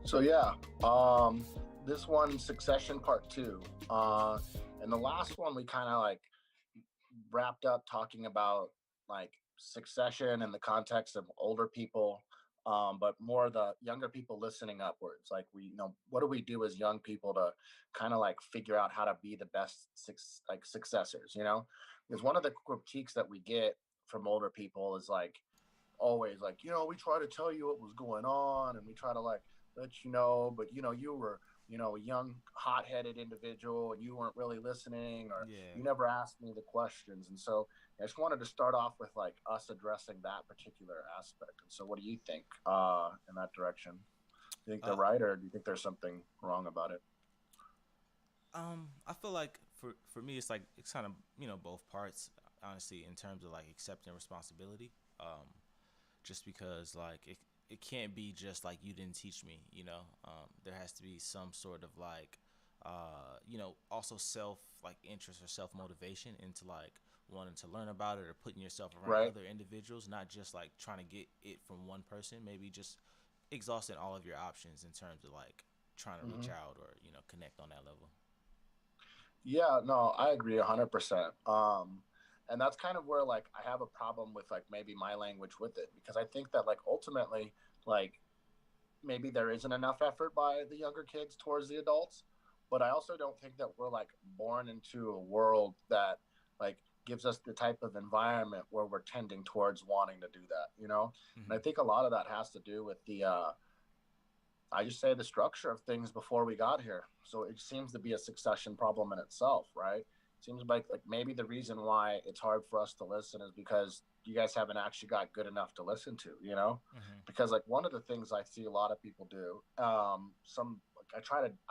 So yeah, this one, Succession Part Two, and the last one we kind of like wrapped up talking about like succession in the context of older people, but more the younger people listening upwards. Like what do we do as young people to kind of like figure out how to be the best successors? Because one of the critiques that we get from older people is like always like, we try to tell you what was going on and we try to like let you know, but you were, a young hot-headed individual and you weren't really listening, or Yeah. you never asked me the questions. And so I just wanted to start off with like us addressing that particular aspect. And so what do you think in that direction? Do you think they're Uh, right, or do you think there's something wrong about it? I feel like for me, it's like it's kind of both parts. Honestly, in terms of like accepting responsibility, just because like it can't be just like you didn't teach me. There has to be some sort of like, also self like interest or self motivation into like wanting to learn about it or putting yourself around Right. other individuals, not just like trying to get it from one person. Maybe just exhausting all of your options in terms of like trying to reach Hmm. out or connect on that level. Yeah, no, I agree 100%. And that's kind of where like I have a problem with like maybe my language with it, because I think that like ultimately like maybe there isn't enough effort by the younger kids towards the adults, but I also don't think that we're like born into a world that like gives us the type of environment where we're tending towards wanting to do that. And I Hmm. think a lot of that has to do with the I just say the structure of things before we got here. So it seems to be a succession problem in itself, right? It seems like maybe the reason why it's hard for us to listen is because you guys haven't actually got good enough to listen to. Hmm. Because like one of the things I see a lot of people do, some like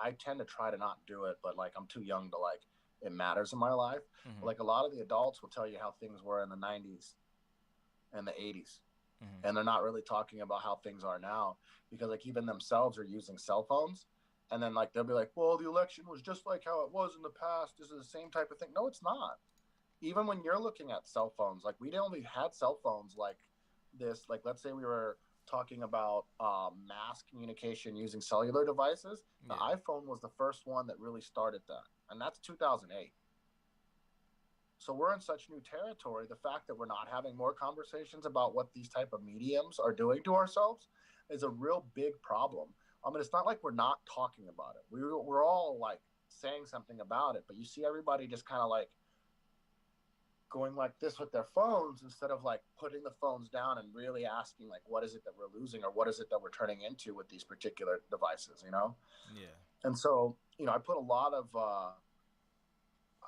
I tend to try to not do it, but like I'm too young to like it matters in my life. But Hmm. like a lot of the adults will tell you how things were in the 90s and the 80s, Hmm. and they're not really talking about how things are now, because like even themselves are using cell phones, and then like they'll be like, well, the election was just like how it was in the past, this is the same type of thing. No, it's not. Even when you're looking at cell phones, like we only had cell phones like this, like let's say we were talking about mass communication using cellular devices. The Yeah. iPhone was the first one that really started that, and that's 2008. So we're in such new territory. The fact that we're not having more conversations about what these type of mediums are doing to ourselves is a real big problem. I mean, it's not like we're not talking about it. We're all like saying something about it, but you see everybody just kind of like going like this with their phones instead of like putting the phones down and really asking like, what is it that we're losing, or what is it that we're turning into with these particular devices? Yeah. And so, I put a lot of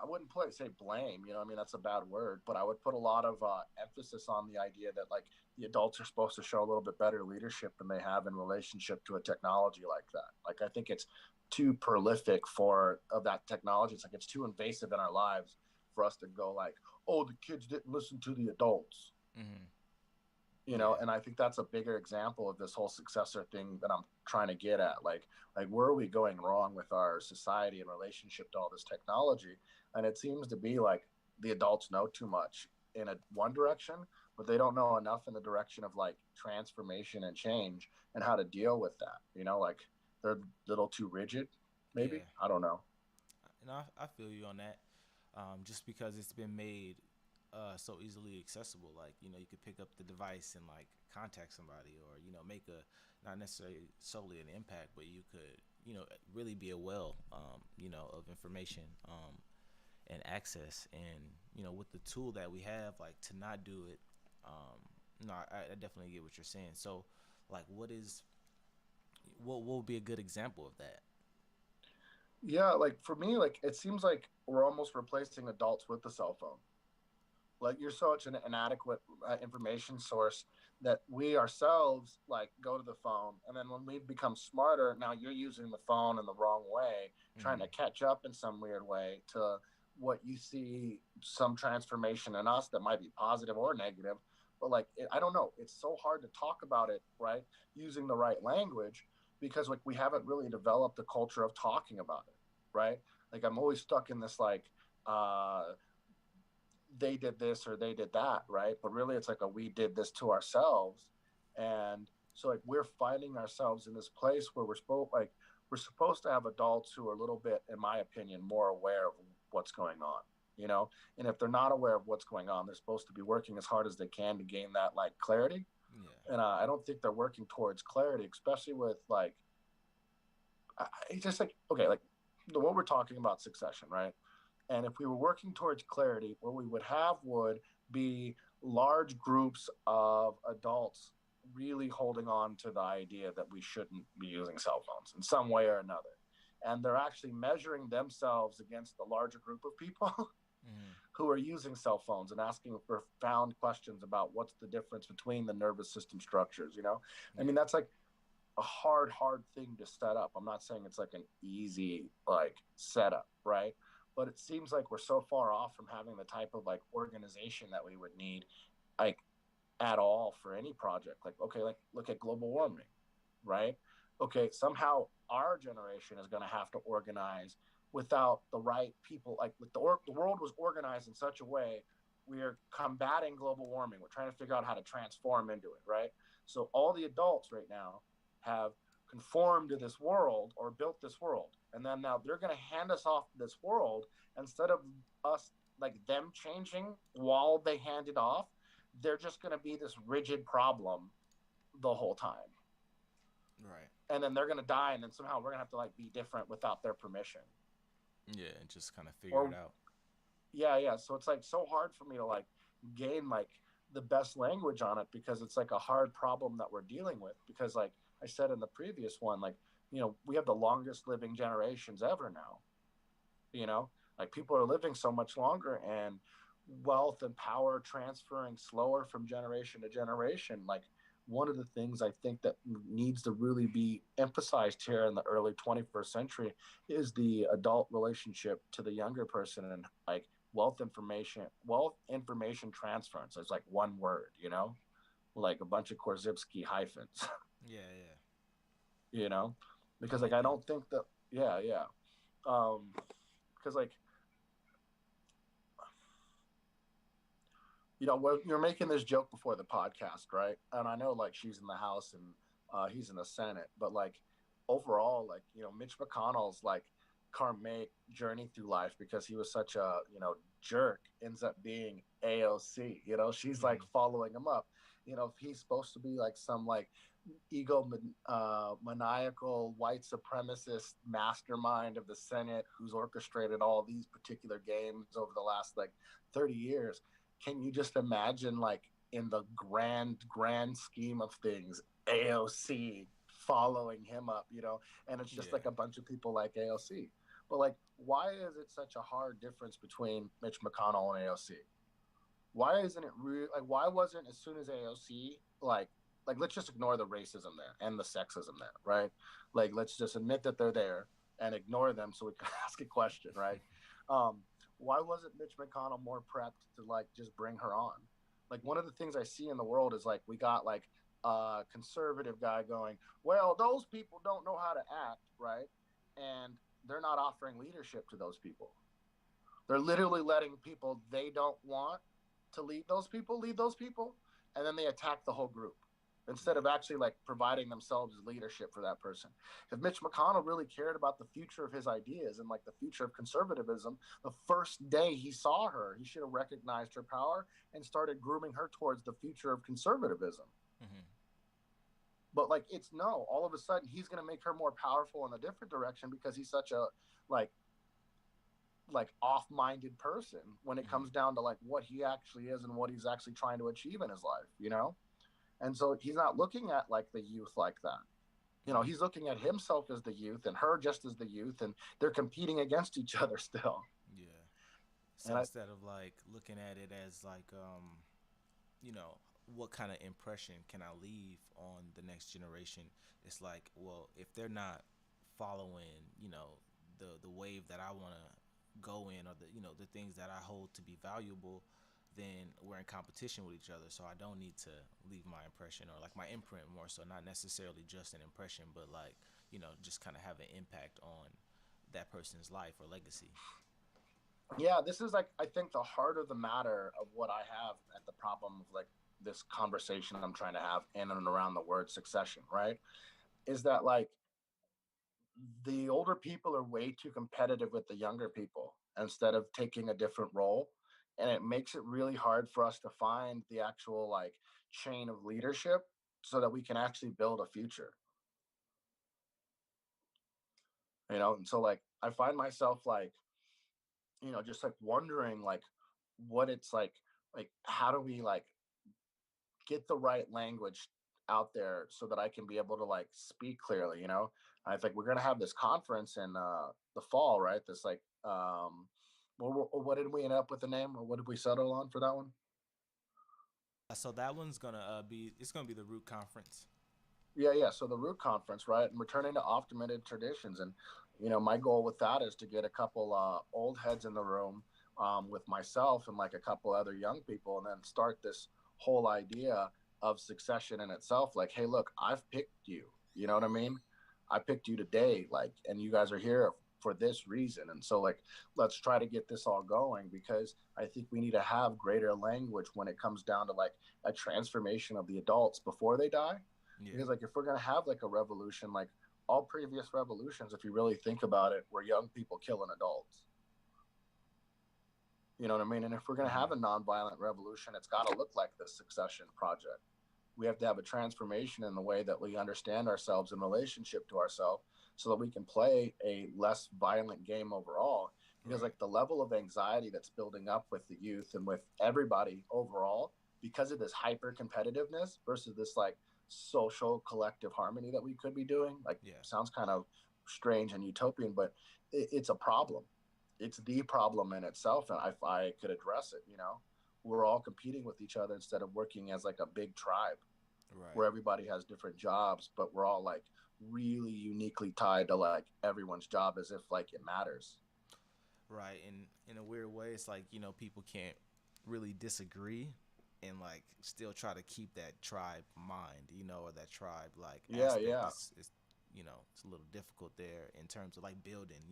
I wouldn't say blame, I mean, that's a bad word, but I would put a lot of emphasis on the idea that like the adults are supposed to show a little bit better leadership than they have in relationship to a technology like that. Like, I think it's too prolific for of that technology. It's like it's too invasive in our lives for us to go like, oh, the kids didn't listen to the adults. Hmm. Yeah. And I think that's a bigger example of this whole successor thing that I'm trying to get at. Like where are we going wrong with our society in relationship to all this technology? And it seems to be like the adults know too much in a one direction, but they don't know enough in the direction of like transformation and change and how to deal with that. Like they're a little too rigid, maybe. Yeah. I don't know. I feel you on that. Just because it's been made so easily accessible, like you could pick up the device and like contact somebody, or make a not necessarily solely an impact, but you could really be a well of information and access, and with the tool that we have, like to not do it. No, I definitely get what you're saying. So, like, what would be a good example of that? Yeah, like for me, like it seems like we're almost replacing adults with the cell phone. Like you're such an inadequate information source that we ourselves like go to the phone, and then when we become smarter, now you're using the phone in the wrong way, trying Mm-hmm. to catch up in some weird way to what you see some transformation in us that might be positive or negative. But like I don't know, it's so hard to talk about it right using the right language, because like we haven't really developed a culture of talking about it, right? Like I'm always stuck in this like they did this or they did that, right? But really, it's like a we did this to ourselves. And So like we're finding ourselves in this place where we're supposed to have adults who are a little bit, in my opinion, more aware of what's going on, you know. And if they're not aware of what's going on, they're supposed to be working as hard as they can to gain that like clarity. Yeah. And I don't think they're working towards clarity, especially with like it's just like okay, like the what we're talking about succession, right? And if we were working towards clarity, what we would have would be large groups of adults really holding on to the idea that we shouldn't be using cell phones in some way or another. And they're actually measuring themselves against the larger group of people Mm-hmm. who are using cell phones and asking profound questions about what's the difference between the nervous system structures, you know? I Yeah. mean, that's like a hard thing to set up. I'm not saying it's like an easy like setup, right? But it seems like we're so far off from having the type of like organization that we would need, like at all for any project. Like okay, like look at global warming, right? Okay, somehow our generation is going to have to organize without the right people. Like the world was organized in such a way we're combating global warming. We're trying to figure out how to transform into it, right? So all the adults right now have conformed to this world or built this world, and then now they're going to hand us off this world instead of us like them changing while they hand it off. They're just going to be this rigid problem the whole time, Right. and then they're gonna die, and then somehow we're gonna have to like be different without their permission. Yeah, and just kind of figure it Or out. yeah. So it's like so hard for me to like gain like the best language on it because it's like a hard problem that we're dealing with. Because like I said in the previous one, like you know we have the longest living generations ever now. You know, like people are living so much longer, and wealth and power transferring slower from generation to generation. Like one of the things I think that needs to really be emphasized here in the early 21st century is the adult relationship to the younger person and like wealth information transference. It's like one word, you know, like a bunch of Korzybski hyphens, Yeah, yeah. you know, I because like like I that. don't think that yeah. Um, because like you know, you're making this joke before the podcast, right? And I know like she's in the House and he's in the Senate, but like overall, like you know, Mitch McConnell's like karmic journey through life because he was such a jerk ends up being AOC. You know, she's like Mm-hmm. following him up. You know, if he's supposed to be like some like maniacal white supremacist mastermind of the Senate who's orchestrated all these particular games over the last like 30 years. Can you just imagine like in the grand scheme of things, AOC following him up, you know, and it's just Yeah. like a bunch of people like AOC. But like, why is it such a hard difference between Mitch McConnell and AOC? Why isn't it real? Like, why wasn't as soon as AOC like let's just ignore the racism there and the sexism there, right? Like let's just admit that they're there and ignore them so we can ask a question, right? Um, why wasn't Mitch McConnell more prepped to like just bring her on? Like one of the things I see in the world is like we got like a conservative guy going, well, those people don't know how to act, right? And they're not offering leadership to those people. They're literally letting people they don't want to lead those people, and then they attack the whole group instead Yeah. of actually like providing themselves leadership for that person. If Mitch McConnell really cared about the future of his ideas and like the future of conservatism, the first day he saw her, he should have recognized her power and started grooming her towards the future of conservatism. Mm-hmm. But like it's no, all of a sudden he's going to make her more powerful in a different direction because he's such a like off-minded person when it Mm-hmm. comes down to like what he actually is and what he's actually trying to achieve in his life, you know? And so he's not looking at like the youth like that. You know, Mm-hmm. he's looking at himself as the youth and her just as the youth, and they're competing against each other still. Yeah. So And I instead of like looking at it as like you know, what kind of impression can I leave on the next generation? It's like, well, if they're not following, you know, the wave that I want to go in, or the you know the things that I hold to be valuable, then we're in competition with each other. So I don't need to leave my impression or like my imprint more so, not necessarily just an impression, but like you know, just kind of have an impact on that person's life or legacy. yeah, this is like I think the heart of the matter of what I have at the problem of like this conversation I'm trying to have in and around the word succession, right? Is that like the older people are way too competitive with the younger people instead of taking a different role. And it makes it really hard for us to find the actual like chain of leadership so that we can actually build a future, and so like I find myself like, just like wondering like what it's like how do we like get the right language out there so that I can be able to like speak clearly. I think we're gonna have this conference in the fall, right? This like what did we end up with the name, or what did we settle on for that one? So that one's gonna be it's gonna be the Root Conference. Yeah. So the Root Conference, right? And returning to oft-omitted traditions. And, my goal with that is to get a couple old heads in the room with myself and like a couple other young people, and then start this whole idea of succession in itself. Like, hey, look, I've picked you. You know what I mean? I picked you today, like, and you guys are here for this reason. And so, like, let's try to get this all going, because I think we need to have greater language when it comes down to like a transformation of the adults before they die. Yeah. Because like if we're gonna have like a revolution, like all previous revolutions, if you really think about it, were young people killing adults. You know what I mean? And if we're gonna have Mm-hmm. a nonviolent revolution, it's got to look like the Succession Project. We have to have a transformation in the way that we understand ourselves in relationship to ourselves, so that we can play a less violent game overall. Because Right. like the level of anxiety that's building up with the youth and with everybody overall, because of this hyper competitiveness versus this like social collective harmony that we could be doing, like Yeah. sounds kind of strange and utopian, but it's a problem. It's the problem in itself. And if I could address it, we're all competing with each other instead of working as like a big tribe Right. where everybody has different jobs, but we're all like really uniquely tied to like everyone's job, as if like it matters. Right. And in a weird way, it's like, people can't really disagree and like still try to keep that tribe mind, or that tribe like Yeah, aspect. yeah, It's a little difficult there in terms of like building,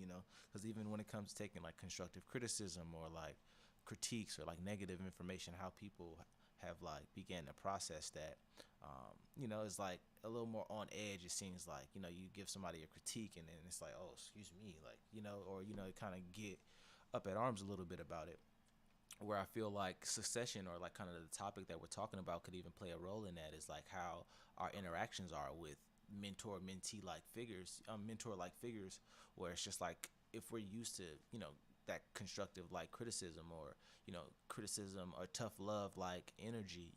because even when it comes to taking like constructive criticism or like critiques or like negative information, how people have like began to process that, it's like a little more on edge. It seems like, you give somebody a critique and then it's like, oh, excuse me, like, or, kind of get up at arms a little bit about it, where I feel like succession or like kind of the topic that we're talking about could even play a role in that, is like how our interactions are with mentor like figures, where it's just like if we're used to, that constructive like criticism or, criticism or tough love like energy,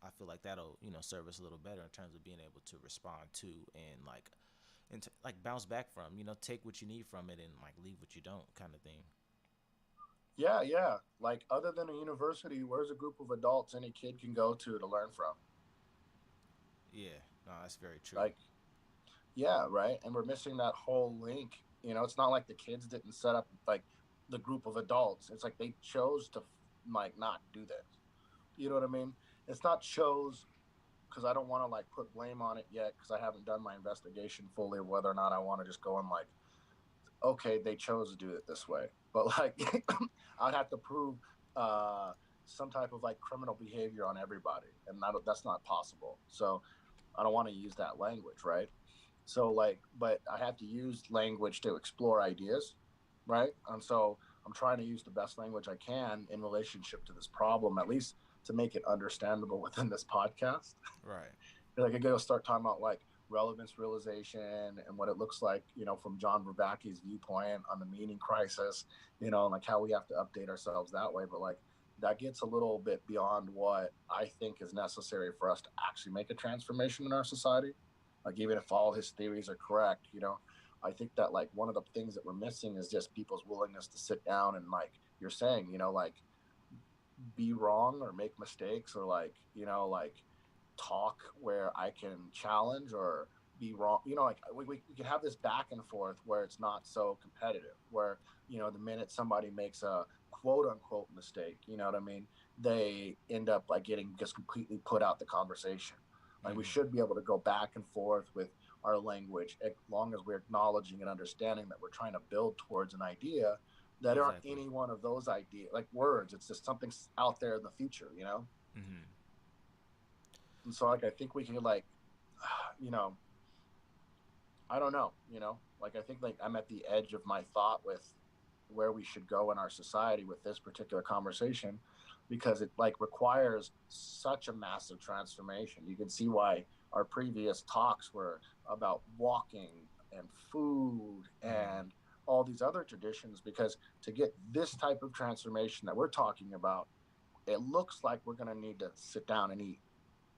I feel like that'll, serve us a little better in terms of being able to respond to and like like bounce back from, take what you need from it and like leave what you don't, kind of thing. yeah. Like other than a university, where's a group of adults any kid can go to learn from? Yeah, no, that's very true. Like, yeah, right. And we're missing that whole link. It's not like the kids didn't set up like the group of adults. It's like they chose to like not do this. You know what I mean? It's not chose because I don't want to like put blame on it yet, because I haven't done my investigation fully of whether or not I want to just go and like, okay, they chose to do it this way. But like, I'd have to prove uh, some type of like criminal behavior on everybody, and that's not possible. So I don't want to use that language, right? So like, but I have to use language to explore ideas, right? And so I'm trying to use the best language I can in relationship to this problem, at least to make it understandable within this podcast. Right. Like I go start talking about like relevance realization and what it looks like, from John Vervaeke's viewpoint on the meaning crisis, and like how we have to update ourselves that way. But like that gets a little bit beyond what I think is necessary for us to actually make a transformation in our society. Like even if all his theories are correct, I think that like one of the things that we're missing is just people's willingness to sit down and like you're saying, like be wrong or make mistakes, or like, like talk where I can challenge or be wrong. Like we can have this back and forth where it's not so competitive, where, the minute somebody makes a quote unquote mistake, you know what I mean? They end up like getting just completely put out the conversation. Like we Mm-hmm. should be able to go back and forth with our language as long as we're acknowledging and understanding that we're trying to build towards an idea that aren't Exactly. any one of those ideas like words. It's just something out there in the future. Mm-hmm. And so like I think we can like, you know, I don't know, like I think like I'm at the edge of my thought with where we should go in our society with this particular conversation, because it like requires such a massive transformation. You can see why our previous talks were about walking and food Mm. and all these other traditions, because to get this type of transformation that we're talking about, it looks like we're going to need to sit down and eat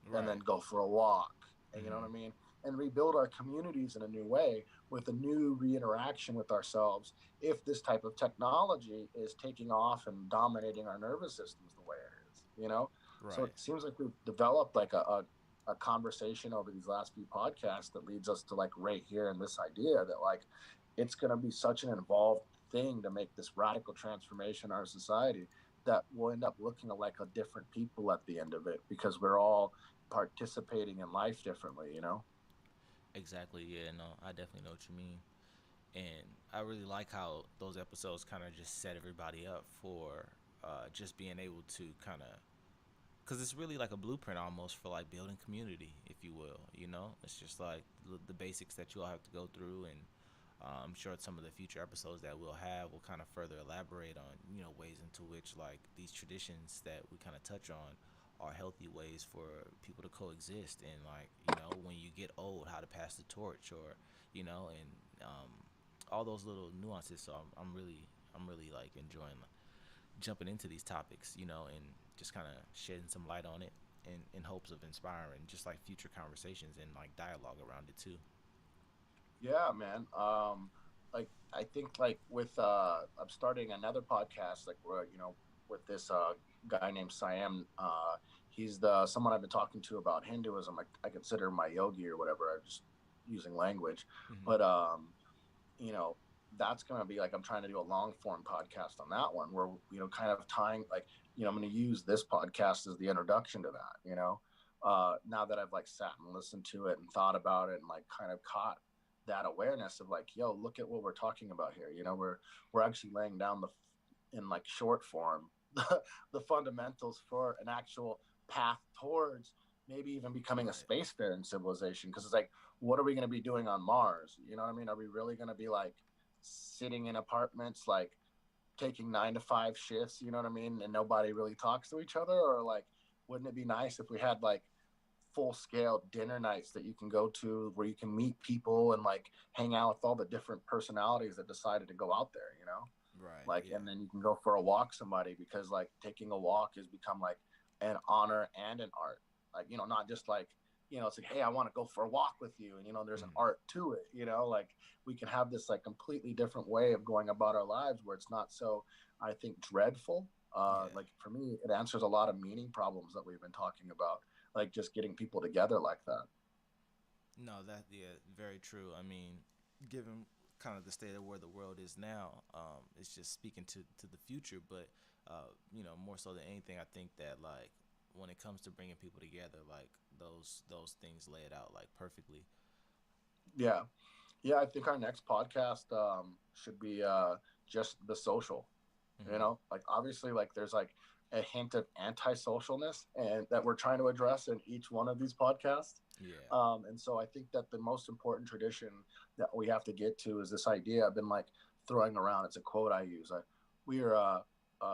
and then Right. go for a walk. And you know what I Mm-hmm. mean? And rebuild our communities in a new way with a new re-interaction with ourselves, if this type of technology is taking off and dominating our nervous systems the way it is. So Right. it seems like we've developed like a conversation over these last few podcasts that leads us to like right here in this idea that like it's going to be such an involved thing to make this radical transformation in our society, that we'll end up looking like a different people at the end of it, because we're all participating in life differently. Exactly. Yeah. No, I definitely know what you mean. And I really like how those episodes kind of just set everybody up for just being able to kind of, because it's really like a blueprint almost for like building community, if you will. It's just like the basics that you all have to go through, and I'm sure some of the future episodes that we'll have will kind of further elaborate on ways into which like these traditions that we kind of touch on are healthy ways for people to coexist, and like when you get old, how to pass the torch, or and all those little nuances. So I'm really like enjoying jumping into these topics, and just kind of shedding some light on it in hopes of inspiring just like future conversations and like dialogue around it too. Yeah, man. Like I think like with I'm starting another podcast like where with this guy named Siam. He's the someone I've been talking to about Hinduism. I consider my yogi or whatever. I'm just using language, Mm-hmm. but you know that's going to be like I'm trying to do a long form podcast on that one, where kind of tying like I'm going to use this podcast as the introduction to that. Now that I've like sat and listened to it and thought about it and like kind of caught that awareness of like, yo, look at what we're talking about here. We're actually laying down the in like short form the fundamentals for an actual path towards maybe even becoming a Right. spacefaring civilization. Because it's like, what are we going to be doing on Mars? You know what I mean? Are we really going to be like sitting in apartments, like taking 9 to 5 shifts? You know what I mean? And nobody really talks to each other? Or like, wouldn't it be nice if we had like full scale dinner nights that you can go to, where you can meet people and like hang out with all the different personalities that decided to go out there? Right. Like, Yeah. and then you can go for a walk somebody, because like taking a walk has become like an honor and an art. Like, not just like, it's like, hey, I want to go for a walk with you. And, there's an Mm-hmm. art to it. Like we can have this like completely different way of going about our lives, where it's not so, I think, dreadful. Yeah. Like for me, it answers a lot of meaning problems that we've been talking about, like just getting people together like that. No, that yeah, very true. I mean, given kind of the state of where the world is now, it's just speaking to the future. But more so than anything, I think that like when it comes to bringing people together, like those things lay it out like perfectly. Yeah. Yeah. I think our next podcast should be just the social. Mm-hmm. Like obviously like there's like a hint of antisocialness and that we're trying to address in each one of these podcasts. Yeah. And so I think that the most important tradition that we have to get to is this idea I've been like throwing around. It's a quote I use. We are a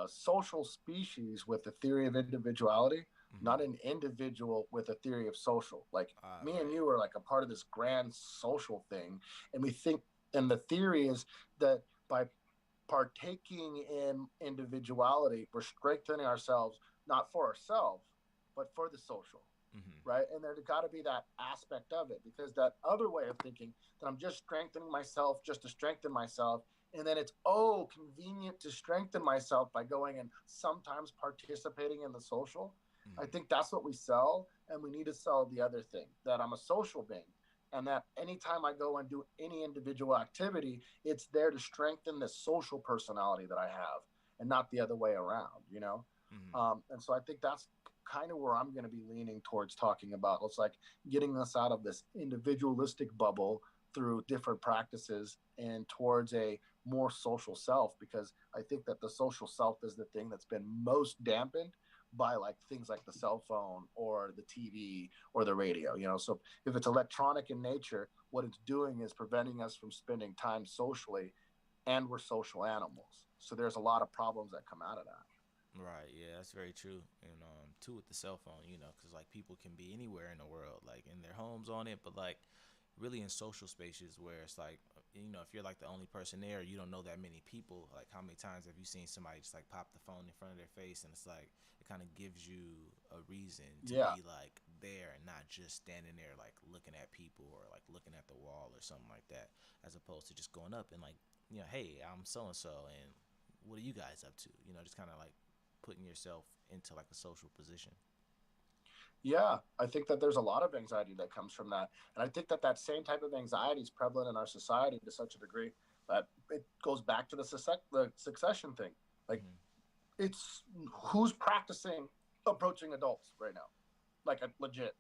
social species with a theory of individuality, Mm-hmm. not an individual with a theory of social. Like me and Right. you are like a part of this grand social thing, and we think, and the theory is that by partaking in individuality, we're strengthening ourselves, not for ourselves, but for the social, Mm-hmm. right? And there's got to be that aspect of it, because that other way of thinking that I'm just strengthening myself just to strengthen myself, and then it's convenient to strengthen myself by going and sometimes participating in the social. I Mm-hmm. think that's what we sell, and we need to sell the other thing, that I'm a social being, and that anytime I go and do any individual activity, it's there to strengthen the social personality that I have, and not the other way around. Mm-hmm. And so I think that's kind of where I'm going to be leaning towards talking about. It's like getting us out of this individualistic bubble through different practices and towards a more social self, because I think that the social self is the thing that's been most dampened by like things like the cell phone or the TV or the radio, you know. So if it's electronic in nature, what it's doing is preventing us from spending time socially, and we're social animals. So there's a lot of problems that come out of that. Right. Yeah, that's very true. And too with the cell phone, you know, because like people can be anywhere in the world, like in their homes on it, but like really in social spaces where it's like, you know, if you're like the only person there, you don't know that many people. Like how many times have you seen somebody just like pop the phone in front of their face, and it's like it kind of gives you a reason to Yeah. be like there and not just standing there like looking at people or like looking at the wall or something like that, as opposed to just going up and like, you know, hey, I'm so and so, and what are you guys up to? You know, just kind of like putting yourself into like a social position. Yeah, I think that there's a lot of anxiety that comes from that. And I think that that same type of anxiety is prevalent in our society to such a degree that it goes back to the succession thing. Like, Mm-hmm. it's who's practicing approaching adults right now, like legit,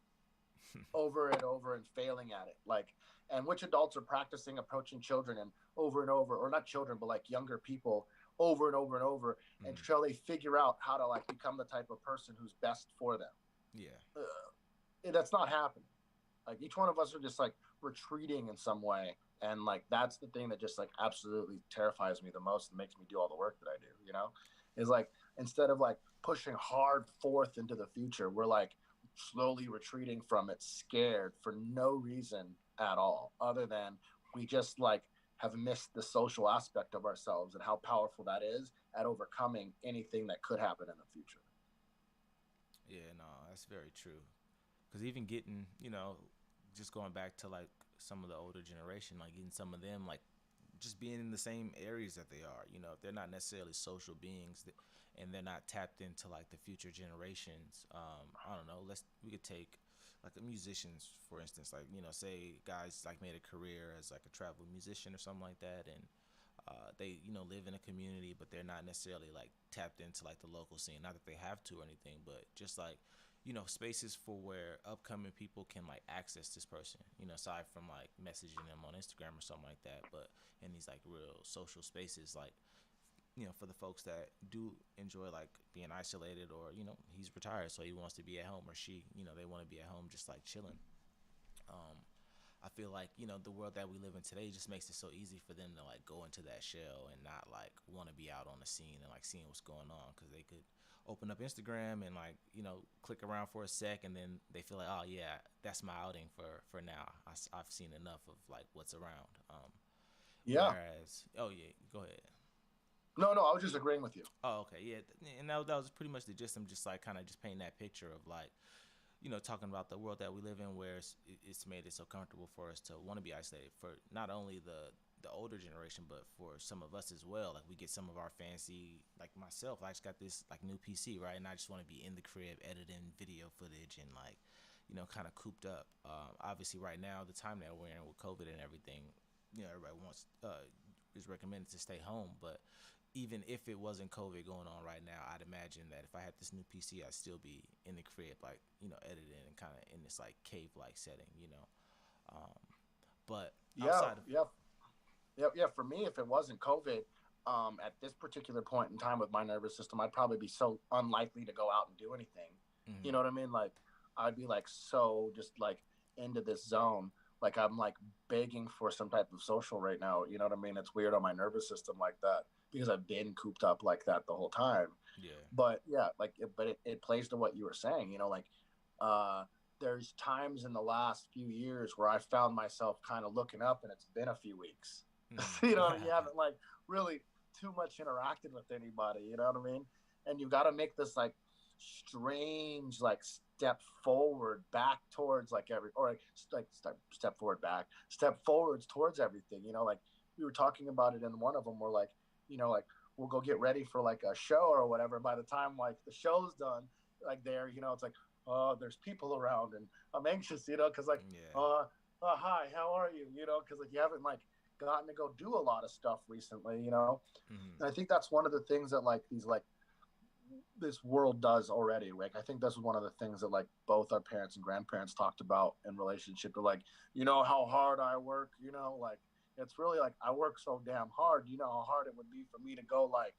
over and over and failing at it. Like, and which adults are practicing approaching children and over, or not children, but like younger people over and over and over Mm-hmm. until they figure out how to like become the type of person who's best for them. Yeah. That's not happening. Like each one of us are just like retreating in some way, and like that's the thing that just like absolutely terrifies me the most and makes me do all the work that I do, you know, is like instead of like pushing hard forth into the future, we're like slowly retreating from it, scared for no reason at all other than we just like have missed the social aspect of ourselves and how powerful that is at overcoming anything that could happen in the future. Yeah, no, that's very true. Because even getting, you know, just going back to like some of the older generation, like getting some of them, like just being in the same areas that they are, you know, if they're not necessarily social beings and they're not tapped into like the future generations. I don't know, we could take like the musicians, for instance, like, you know, say guys like made a career as like a travel musician or something like that. And they, you know, live in a community, but they're not necessarily like tapped into like the local scene. Not that they have to or anything, but just like, you know, spaces for where upcoming people can like access this person, you know, aside from like messaging them on Instagram or something like that. But in these like real social spaces, like, you know, for the folks that do enjoy like being isolated, or, you know, he's retired so he wants to be at home, or she, you know, they want to be at home just like chilling. um I feel like, you know, the world that we live in today just makes it so easy for them to like go into that shell and not like want to be out on the scene and like seeing what's going on, because they could open up Instagram and like, you know, click around for a sec, and then they feel like, oh yeah, that's my outing for now. I've seen enough of like what's around. Yeah. Whereas, oh yeah, go ahead. No, no, I was just agreeing with you. Oh, okay, yeah, and that was pretty much the gist. I'm just like kind of just painting that picture of like, you know, talking about the world that we live in, where it's made it so comfortable for us to want to be isolated, for not only the older generation, but for some of us as well. Like we get some of our fancy, like myself, I just got this like new PC, right, and I just want to be in the crib editing video footage and like, you know, kind of cooped up. Obviously, right now, the time that we're in with COVID and everything, you know, everybody wants is recommended to stay home, but even if it wasn't COVID going on right now, I'd imagine that if I had this new PC, I'd still be in the crib, like, you know, editing and kind of in this like cave like setting, you know. Um, but Yeah, outside of, yeah, yeah, yeah. For me, if it wasn't COVID, at this particular point in time with my nervous system, I'd probably be so unlikely to go out and do anything. You mm-hmm, know what I mean? Like, I'd be like so just like into this zone. Like I'm like begging for some type of social right now. You know what I mean? It's weird on my nervous system like that because I've been cooped up like that the whole time. yeah, But yeah, like, it plays to what you were saying. You know, like, uh, there's times in the last few years where I found myself kind of looking up, and it's been a few weeks. You know, you mm-hmm. haven't like really too much interacted with anybody. You know what I mean? And you got to make this like strange like step forward back towards like every or like step forward back step forwards towards everything. You know, like we were talking about it in one of them. We're like, you know, like we'll go get ready for like a show or whatever. By the time like the show's done, like there, you know, it's like, oh, there's people around, and I'm anxious, you know, because like, Yeah, uh, hi, how are you? You know, because like you haven't like gotten to go do a lot of stuff recently, you know. mm-hmm, And I think that's one of the things that like these like this world does already. Like I think that's one of the things that like both our parents and grandparents talked about in relationship to like, you know, how hard I work, you know, like it's really like I work so damn hard, you know how hard it would be for me to go like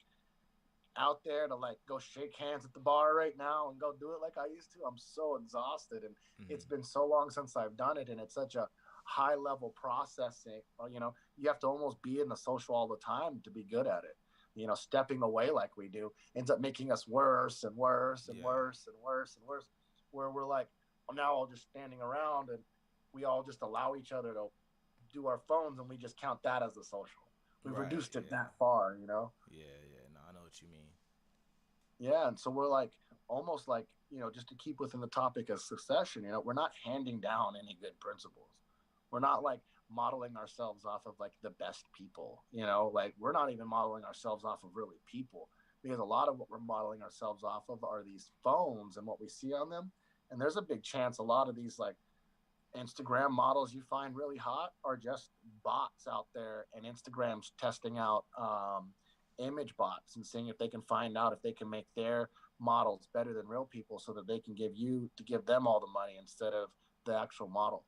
out there to like go shake hands at the bar right now and go do it like I used to. I'm so exhausted, and it's been so long since I've done it, and it's such a high level processing. You know, you have to almost be in the social all the time to be good at it. You know, stepping away like we do ends up making us worse and worse and worse and worse and worse. Where we're like, well, now all just standing around and we all just allow each other to do our phones and we just count that as the social. We've reduced it that far, you know? Yeah, no, I know what you mean. Yeah, and so we're like almost like, you know, just to keep within the topic of succession, you know, we're not handing down any good principles. We're not like modeling ourselves off of like the best people, you know, like we're not even modeling ourselves off of really people, because a lot of what we're modeling ourselves off of are these phones and what we see on them. And there's a big chance a lot of these like Instagram models you find really hot are just bots out there, and Instagram's testing out image bots and seeing if they can find out if they can make their models better than real people, so that they can give them all the money instead of the actual model.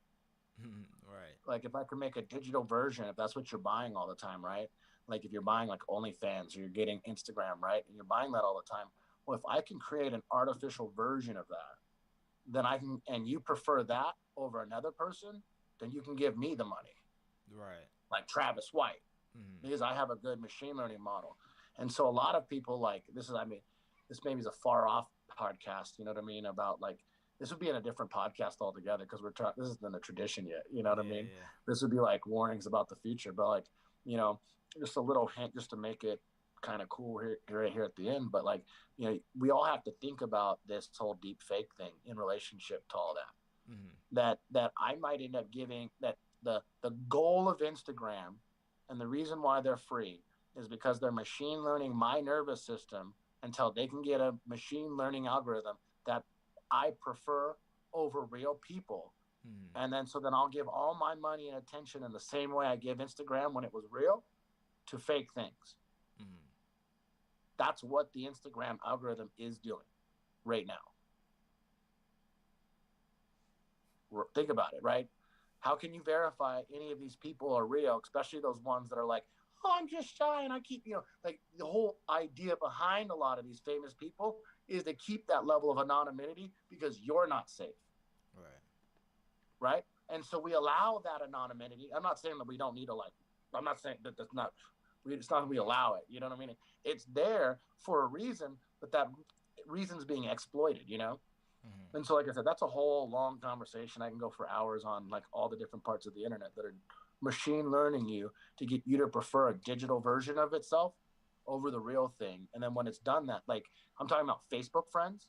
Right. Like if I can make a digital version, if that's what you're buying all the time, right? Like if you're buying like OnlyFans or you're getting Instagram, right? And you're buying that all the time. Well, if I can create an artificial version of that, then I can, and you prefer that over another person, then you can give me the money. Right. Like Travis White, because I have a good machine learning model. And so a lot of people like this is, I mean, this maybe is a far off podcast, you know what I mean? About like, this would be in a different podcast altogether, because we're talking, this isn't a tradition yet, you know what I mean? Yeah. This would be like warnings about the future, but like, you know, just a little hint just to make it kind of cool right here at the end. But like, you know, we all have to think about this whole deep fake thing in relationship to all that I might end up giving that the goal of Instagram and the reason why they're free is because they're machine learning my nervous system until they can get a machine learning algorithm that I prefer over real people. And then so then I'll give all my money and attention in the same way I give Instagram when it was real to fake things. That's what the Instagram algorithm is doing right now. Think about it, right? How can you verify any of these people are real, especially those ones that are like, oh, I'm just shy and I keep, you know, like the whole idea behind a lot of these famous people is to keep that level of anonymity because you're not safe. Right. And so we allow that anonymity. I'm not saying that we don't need to like, I'm not saying that that's not, it's not that we allow it. You know what I mean? It's there for a reason, but that reason's being exploited, you know? And so, like I said, that's a whole long conversation. I can go for hours on like all the different parts of the internet that are machine learning you to get you to prefer a digital version of itself over the real thing. And then when it's done that, like I'm talking about Facebook friends.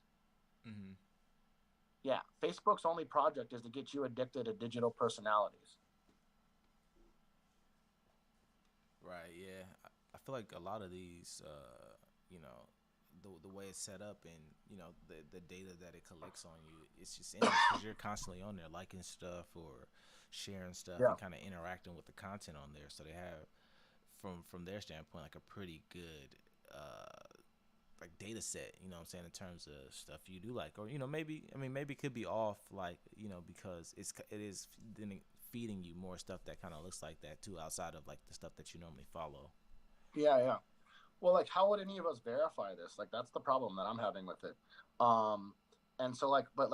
Yeah, Facebook's only project is to get you addicted to digital personalities. Right. Yeah. I feel like a lot of these, you know, the way it's set up and you know the data that it collects on you, it's just because you're constantly on there liking stuff or sharing stuff and kind of interacting with the content on there. So they have from their standpoint like a pretty good like data set, you know what I'm saying, in terms of stuff you do like, or you know maybe it could be off, like you know, because it is then feeding you more stuff that kind of looks like that too, outside of like the stuff that you normally follow. Yeah. Well, like, how would any of us verify this? Like, that's the problem that I'm having with it. And so, like, but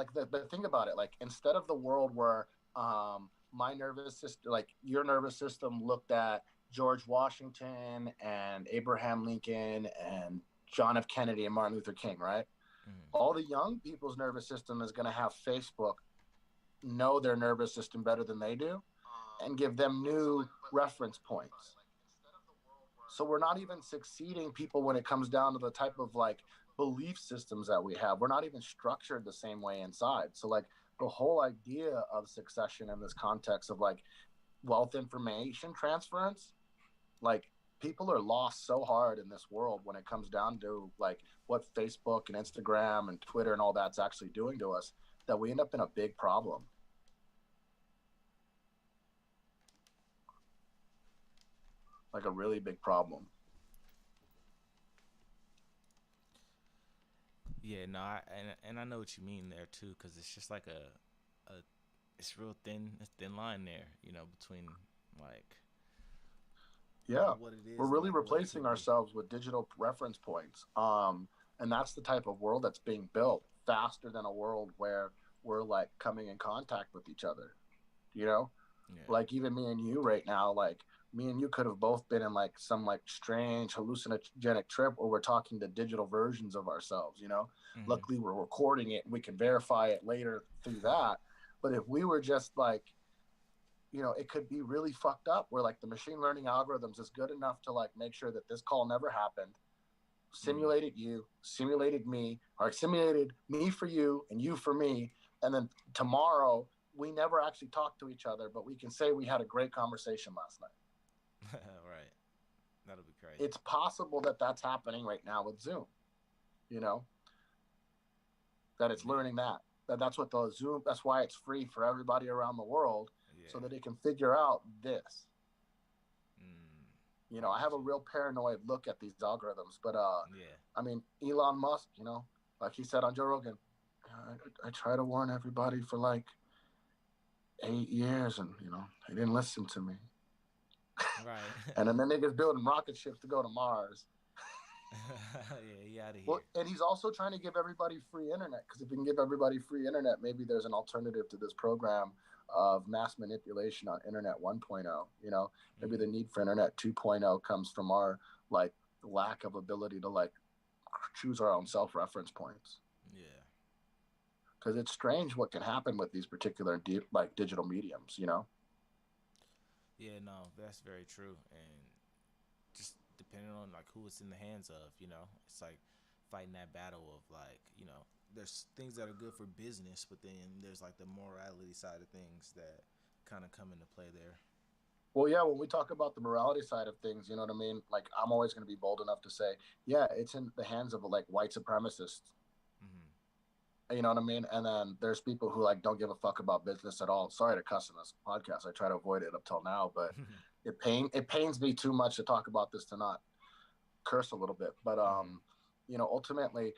think about it. Like, instead of the world where my nervous system, like your nervous system, looked at George Washington and Abraham Lincoln and John F. Kennedy and Martin Luther King, right? All the young people's nervous system is going to have Facebook know their nervous system better than they do and give them new reference points. So we're not even succeeding people when it comes down to the type of like belief systems that we have. We're not even structured the same way inside. So like the whole idea of succession in this context of like wealth information transference, like people are lost so hard in this world when it comes down to like what Facebook and Instagram and Twitter and all that's actually doing to us, that we end up in a big problem. Like a really big problem. Yeah, no, and I know what you mean there too, because it's just like a it's real thin line there, you know, between like Yeah, what it we're is and really like what it replacing could be. ourselves with digital reference points. And that's the type of world that's being built faster than a world where we're like coming in contact with each other. You know, Yeah. like even me and you right now, like me and you could have both been in like some like strange hallucinogenic trip where we're talking to digital versions of ourselves. Mm-hmm. Luckily we're recording it and we can verify it later through that. But if we were just like, it could be really fucked up where like the machine learning algorithms is good enough to like make sure that this call never happened, Mm. simulated you, simulated me, or simulated me for you and you for me, and then tomorrow we never actually talked to each other, but we can say we had a great conversation last night. Right. That'll be crazy. It's possible that that's happening right now with Zoom. You know that it's Yeah. learning that's what the Zoom. That's why it's free for everybody around the world, so Yeah. that it can figure out this. Mm. I I got have a you. real paranoid look at these algorithms, but Yeah. I mean, Elon Musk, like he said on Joe Rogan, I try to warn everybody for like 8 years, and they didn't listen to me. Right. And then niggas building rocket ships to go to Mars. Yeah, he out of Well, here. and he's also trying to give everybody free internet, because if we can give everybody free internet, maybe there's an alternative to this program of mass manipulation on Internet 1.0. Maybe Mm. the need for Internet 2.0 comes from our like lack of ability to like choose our own self-reference points. Yeah. Because it's strange what can happen with these particular like digital mediums. Yeah, no, that's very true. And just depending on like who it's in the hands of, it's like fighting that battle of like, there's things that are good for business, but then there's like the morality side of things that kind of come into play there. Well, yeah, when we talk about the morality side of things, you know what I mean? Like, I'm always going to be bold enough to say, yeah, it's in the hands of like white supremacists. Mm-hmm. You know what I mean? And then there's people who like don't give a fuck about business at all. Sorry to cuss in this podcast. I try to avoid it up till now, but it pains me too much to talk about this to not curse a little bit. But Mm-hmm. ultimately,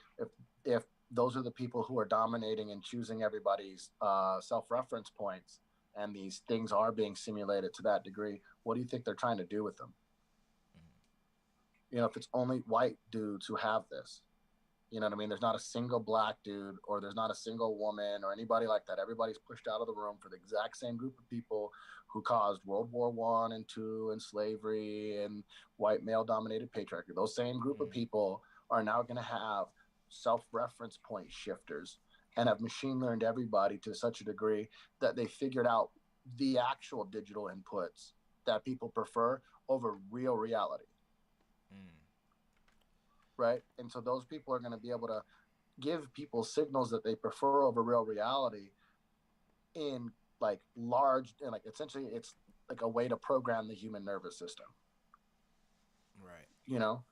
if those are the people who are dominating and choosing everybody's self-reference points, and these things are being simulated to that degree, what do you think they're trying to do with them? If it's only white dudes who have this, you know what I mean? There's not a single black dude, or there's not a single woman or anybody like that. Everybody's pushed out of the room for the exact same group of people who caused World War I and II and slavery and white male dominated patriarchy. Those same group of Mm-hmm. people are now going to have self-reference point shifters and have machine learned everybody to such a degree that they figured out the actual digital inputs that people prefer over real reality, Mm. right? And so those people are going to be able to give people signals that they prefer over real reality in like large, and like essentially it's like a way to program the human nervous system, Right. you know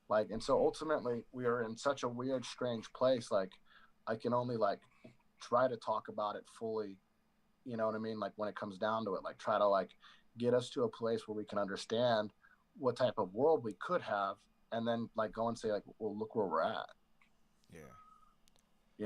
like. And so ultimately we are in such a weird strange place. Like, I can only like try to talk about it fully, you know what I mean, like when it comes down to it, like try to like get us to a place where we can understand what type of world we could have, and then like go and say like, well, look where we're at. Yeah.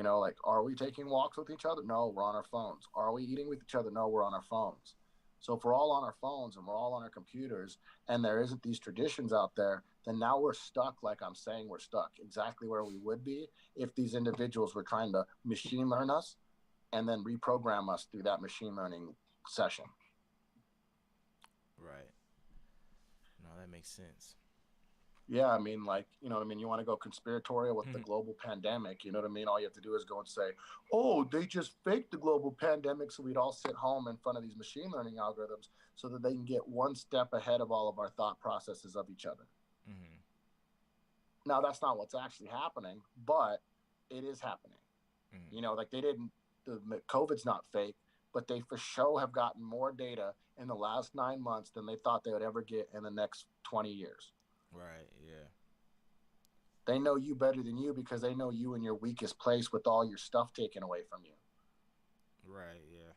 Like, are we taking walks with each other? No, we're on our phones. Are we eating with each other? No, we're on our phones. So if we're all on our phones and we're all on our computers, and there isn't these traditions out there, then now we're stuck, like I'm saying, we're stuck exactly where we would be if these individuals were trying to machine learn us and then reprogram us through that machine learning session. Right. No, that makes sense. Yeah, I mean, like, you know what I mean? You want to go conspiratorial with the Mm-hmm. global pandemic, you know what I mean? All you have to do is go and say, oh, they just faked the global pandemic so we'd all sit home in front of these machine learning algorithms so that they can get one step ahead of all of our thought processes of each other. Now, that's not what's actually happening, but it is happening. Mm-hmm. Like the COVID's not fake, but they for sure have gotten more data in the last 9 months than they thought they would ever get in the next 20 years. Right. Yeah. They know you better than you because they know you in your weakest place with all your stuff taken away from you. Right. Yeah.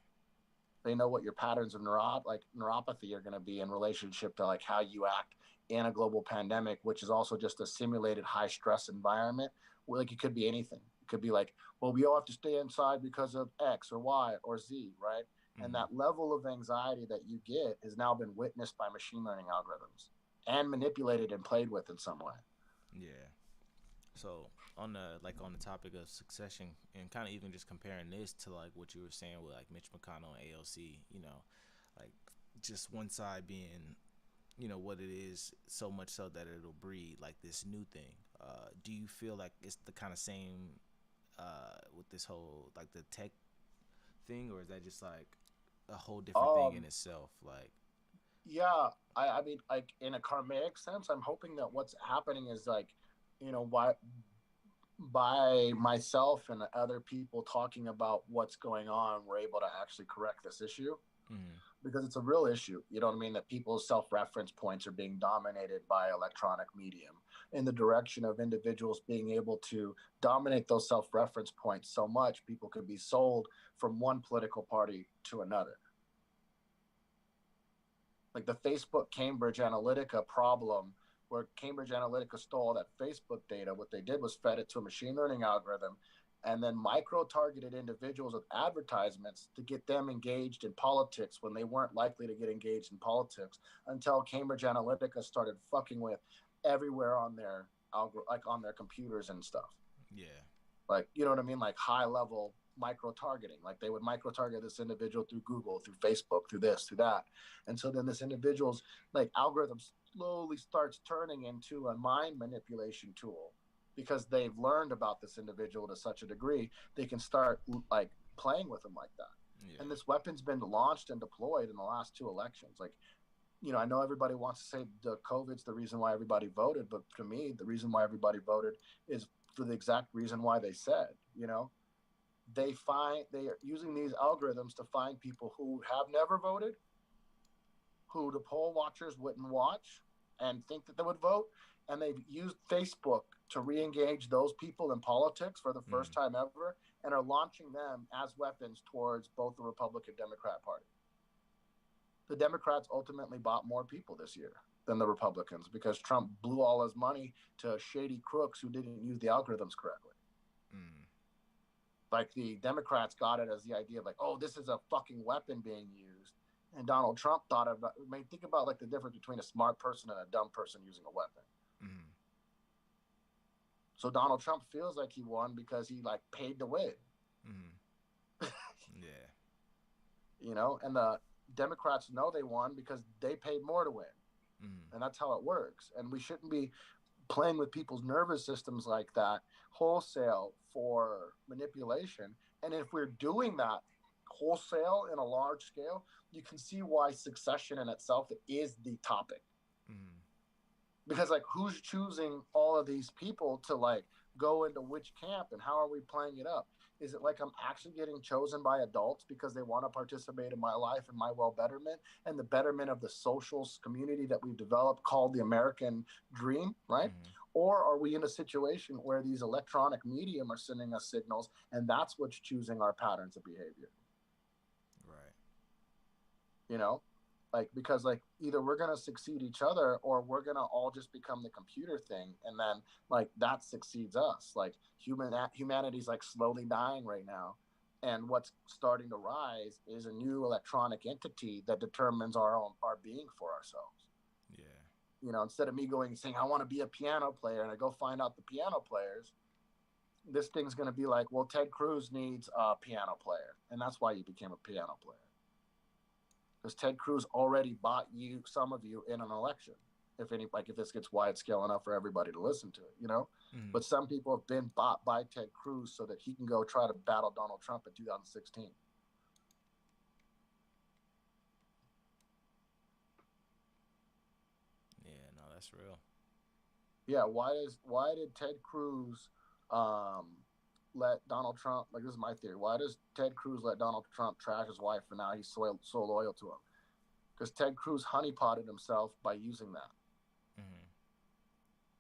They know what your patterns of neuropathy are going to be in relationship to like how you act in a global pandemic, which is also just a simulated high stress environment. Like, it could be anything. It could be like, well, we all have to stay inside because of X or Y or Z, right? And Mm-hmm. that level of anxiety that you get has now been witnessed by machine learning algorithms. and manipulated and played with in some way. Yeah. So on the topic of succession and kind of even just comparing this to like what you were saying with like Mitch McConnell and AOC, like just one side being, what it is, so much so that it'll breed like this new thing. Do you feel like it's the kind of same with this whole like the tech thing, or is that just like a whole different thing in itself? Like, yeah, I mean, like in a karmic sense, I'm hoping that what's happening is like, why by myself and other people talking about what's going on, we're able to actually correct this issue mm, because it's a real issue. You know what I mean? That people's self-reference points are being dominated by electronic medium in the direction of individuals being able to dominate those self-reference points so much people could be sold from one political party to another. Like the Facebook Cambridge Analytica problem, where Cambridge Analytica stole that Facebook data. What they did was fed it to a machine learning algorithm and then micro targeted individuals with advertisements to get them engaged in politics when they weren't likely to get engaged in politics until Cambridge Analytica started fucking with everywhere on their like on their computers and stuff. yeah, Like, you know what I mean? Like high level micro targeting. Like they would micro target this individual through Google, through Facebook, through this, through that. And so then this individual's like algorithm slowly starts turning into a mind manipulation tool because they've learned about this individual to such a degree, they can start like playing with them like that. yeah, And this weapon's been launched and deployed in the last two elections. Like, I know everybody wants to say the COVID's the reason why everybody voted, but to me, the reason why everybody voted is for the exact reason why they said, they are using these algorithms to find people who have never voted, who the poll watchers wouldn't watch and think that they would vote. And they've used Facebook to re-engage those people in politics for the first time ever and are launching them as weapons towards both the Republican and Democrat Party. The Democrats ultimately bought more people this year than the Republicans because Trump blew all his money to shady crooks who didn't use the algorithms correctly. Like the Democrats got it as the idea of like, oh, this is a fucking weapon being used. And Donald Trump thought about, think about like the difference between a smart person and a dumb person using a weapon. So Donald Trump feels like he won because he like paid to win. Yeah. And the Democrats know they won because they paid more to win. And that's how it works. And we shouldn't be playing with people's nervous systems like that wholesale for manipulation. And if we're doing that wholesale in a large scale, you can see why succession in itself is the topic. Because like who's choosing all of these people to like go into which camp and how are we playing it up? Is it like I'm actually getting chosen by adults because they want to participate in my life and my well betterment and the betterment of the social community that we've developed called the American dream, right? Or are we in a situation where these electronic medium are sending us signals and that's what's choosing our patterns of behavior? Right. Like because like either we're going to succeed each other or we're going to all just become the computer thing and then like that succeeds us. Like humanity's like slowly dying right now, and what's starting to rise is a new electronic entity that determines our being for ourselves. Instead of me going and saying I want to be a piano player and I go find out the piano players, this thing's going to be like, well, Ted Cruz needs a piano player, and that's why you became a piano player. Because Ted Cruz already bought some of you in an election. If this gets wide scale enough for everybody to listen to it, But some people have been bought by Ted Cruz so that he can go try to battle Donald Trump in 2016. Yeah, no, that's real. Yeah, why did Ted Cruz let Donald Trump, like this is my theory, why does Ted Cruz let Donald Trump trash his wife and now he's so loyal to him? Because Ted Cruz honeypotted himself by using that.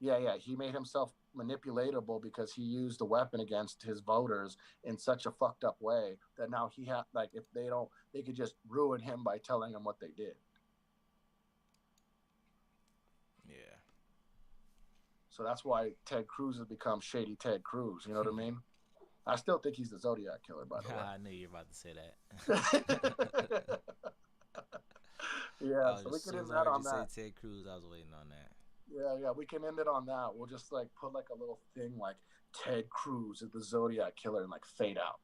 Yeah, he made himself manipulatable because he used the weapon against his voters in such a fucked up way that now he had like if they could just ruin him by telling him what they did. Yeah. So that's why Ted Cruz has become Shady Ted Cruz. You know what I mean? I still think he's the Zodiac killer, by the way. I knew you were about to say that. Yeah, so we As can soon end as I that heard you on say that. Ted Cruz, I was waiting on that. Yeah, we can end it on that. We'll just like put like a little thing like Ted Cruz is the Zodiac killer and like fade out.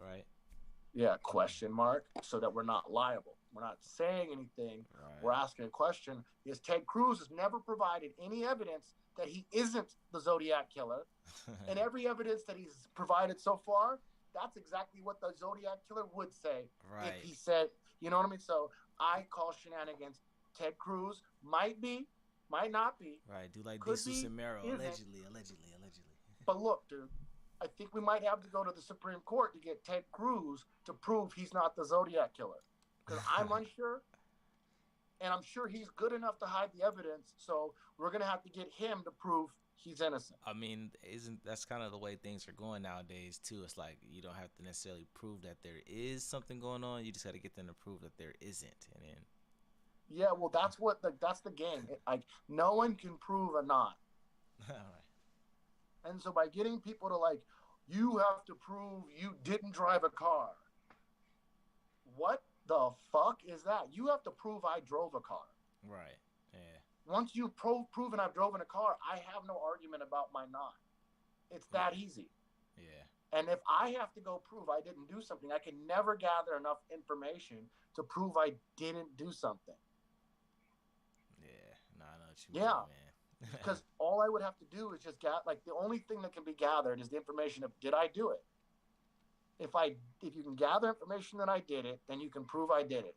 Right. Yeah, question mark, so that we're not liable. We're not saying anything. We're Right. asking a question. Is Ted Cruz has never provided any evidence that he isn't the Zodiac killer, and every evidence that he's provided so far, that's exactly what the Zodiac killer would say if Right. he said, you know what I mean? So I call shenanigans. Ted Cruz might be, might not be, Right. Do like could Jesus be, and Mero. isn't. Allegedly. Allegedly. Allegedly. But look, dude, I think we might have to go to the Supreme Court to get Ted Cruz to prove he's not the Zodiac killer. Because I'm unsure, and I'm sure he's good enough to hide the evidence. So we're gonna have to get him to prove he's innocent. I mean, isn't that's kind of the way things are going nowadays too? It's like you don't have to necessarily prove that there is something going on. You just got to get them to prove that there isn't, and then Yeah, well, that's the game. Like no one can prove a not, all right, and so by getting people to like, you have to prove you didn't drive a car. What the fuck is that? You have to prove I drove a car. right, yeah, Once you've proven I've driven a car, I have no argument about my not. It's that yeah, easy. yeah, And if I have to go prove I didn't do something, I can never gather enough information to prove I didn't do something. yeah. No, I know what you Yeah, mean, man. because all I would have to do is just get like the only thing that can be gathered is the information of did I do it. If you can gather information that I did it, then you can prove I did it.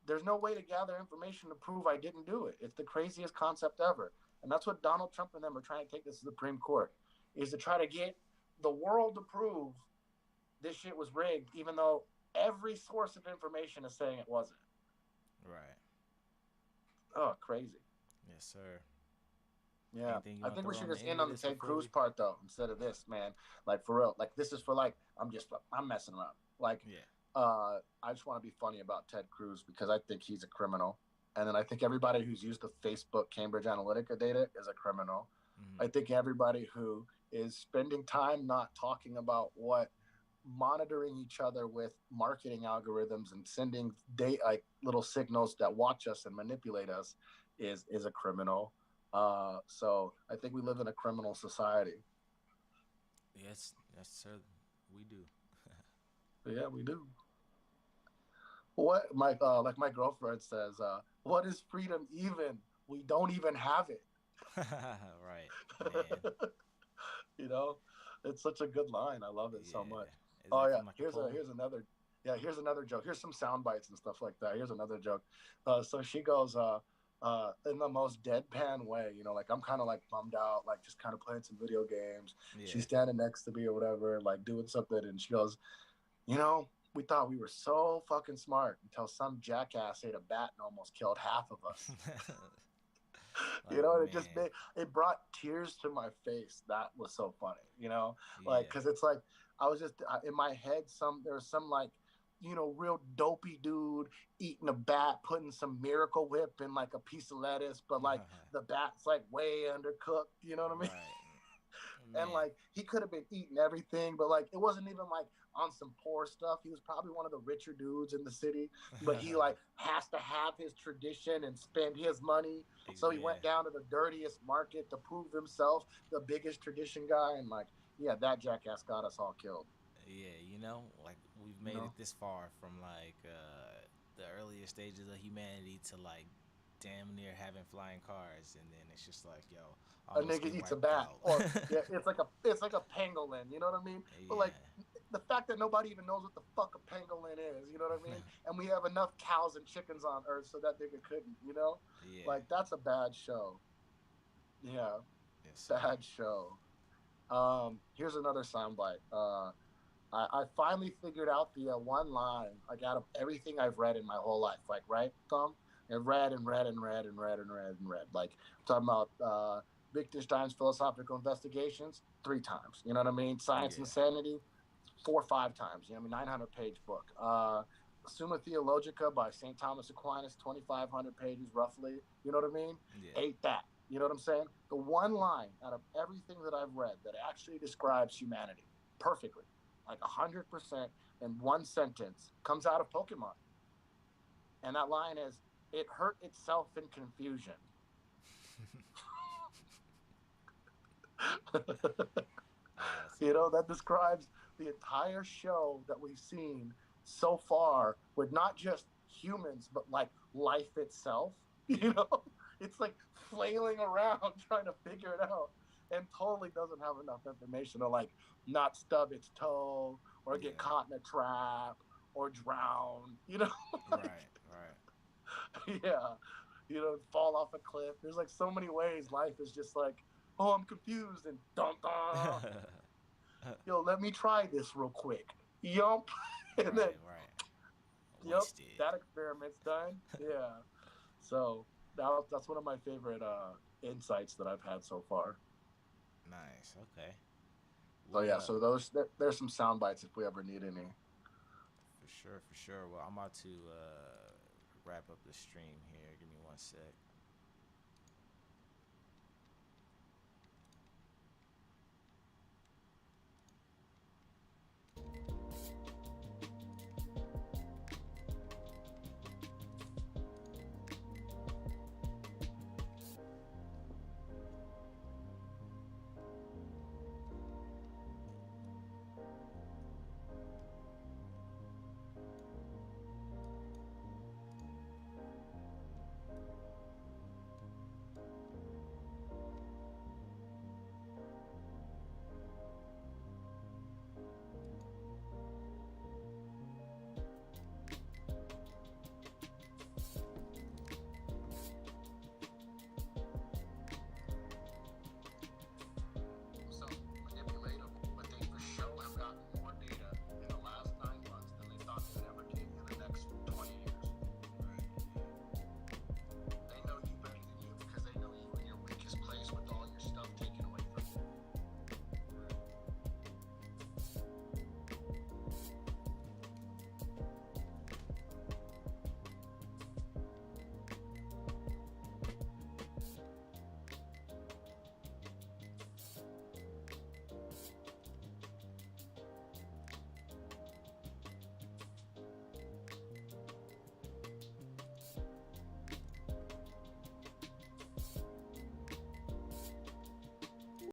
There's no way to gather information to prove I didn't do it. It's the craziest concept ever. And that's what Donald Trump and them are trying to take this to the Supreme Court, is to try to get the world to prove this shit was rigged, even though every source of information is saying it wasn't. Right. Oh, crazy. Yes, sir. Yeah. Anything you I want to think we throw should on the just end end of on the this Ted before Cruz we? part though, instead of this, man. Like for real. Like this is for like I'm messing around. Like Yeah. I just want to be funny about Ted Cruz because I think he's a criminal. And then I think everybody who's used the Facebook Cambridge Analytica data is a criminal. Mm-hmm. I think everybody who is spending time not talking about what monitoring each other with marketing algorithms and sending like little signals that watch us and manipulate us is a criminal. So I think we live in a criminal society. Yes, yes, sir. We do. Yeah, we do. What my like my girlfriend says, what is freedom even? We don't even have it. Right, man. You know, it's such a good line. I love it so much. Yeah. Is Oh that yeah, from like a poem? here's another joke. Here's some sound bites and stuff like that. Here's another joke. So she goes in the most deadpan way, you know, like I'm kind of like bummed out, like just kind of playing some video games. She's Yeah. standing next to me or whatever, like doing something, and she goes, you know, we thought we were so fucking smart until some jackass ate a bat and almost killed half of us. You Like, know, and man. it brought tears to my face. That was so funny, you know, like Yeah. because it's like I was just in my head. There was some like, you know, real dopey dude eating a bat, putting some Miracle Whip in like a piece of lettuce, but like the bat's like way undercooked. You know what I mean? Right. And Man. like he could have been eating everything, but like it wasn't even like on some poor stuff. He was probably one of the richer dudes in the city, but he like has to have his tradition and spend his money. So he Yeah. went down to the dirtiest market to prove himself the biggest tradition guy, and like yeah, that jackass got us all killed. Yeah, like we've You made it know, this far from like the earlier stages of humanity to like damn near having flying cars, and then it's just like, yo, a almost nigga get eats a wiped bat, out. or yeah, it's like a pangolin. You know what I mean? But like Yeah. the fact that nobody even knows what the fuck a pangolin is, you know what I mean? And we have enough cows and chickens on Earth so that nigga couldn't, you know? Yeah. Like that's a bad show. Yeah, Yes, sir. bad show. Here's another soundbite. I finally figured out the one line like out of everything I've read in my whole life. Like right, Tom? I've read and read and read and read and read and read. Like I'm talking about Wittgenstein's philosophical investigations 3 times. You know what I mean? Science and Yeah. Sanity 4 or 5 times. You know, what I mean, 900-page book. Summa Theologica by St. Thomas Aquinas, 2,500 pages roughly. You know what I mean? Yeah. Ate that. You know what I'm saying? The one line out of everything that I've read that actually describes humanity perfectly, like 100% in one sentence, comes out of Pokemon. And that line is, "It hurt itself in confusion." That's funny. That describes the entire show that we've seen so far with not just humans, but like life itself. It's like flailing around trying to figure it out and totally doesn't have enough information to like not stub its toe or get Yeah. caught in a trap or drown, like, Right. Right. yeah, fall off a cliff. There's like so many ways life is just like, oh, I'm confused and dun dun. Let me try this real quick. Yup. And then, Right. Right. yep, Wasted. that experiment's done. Yeah. So that's one of my favorite insights that I've had so far. Nice. Okay. So Well, yeah, so there's some sound bites if we ever need any. for sure. For sure. Well, I'm about to wrap up the stream here. Give me one sec.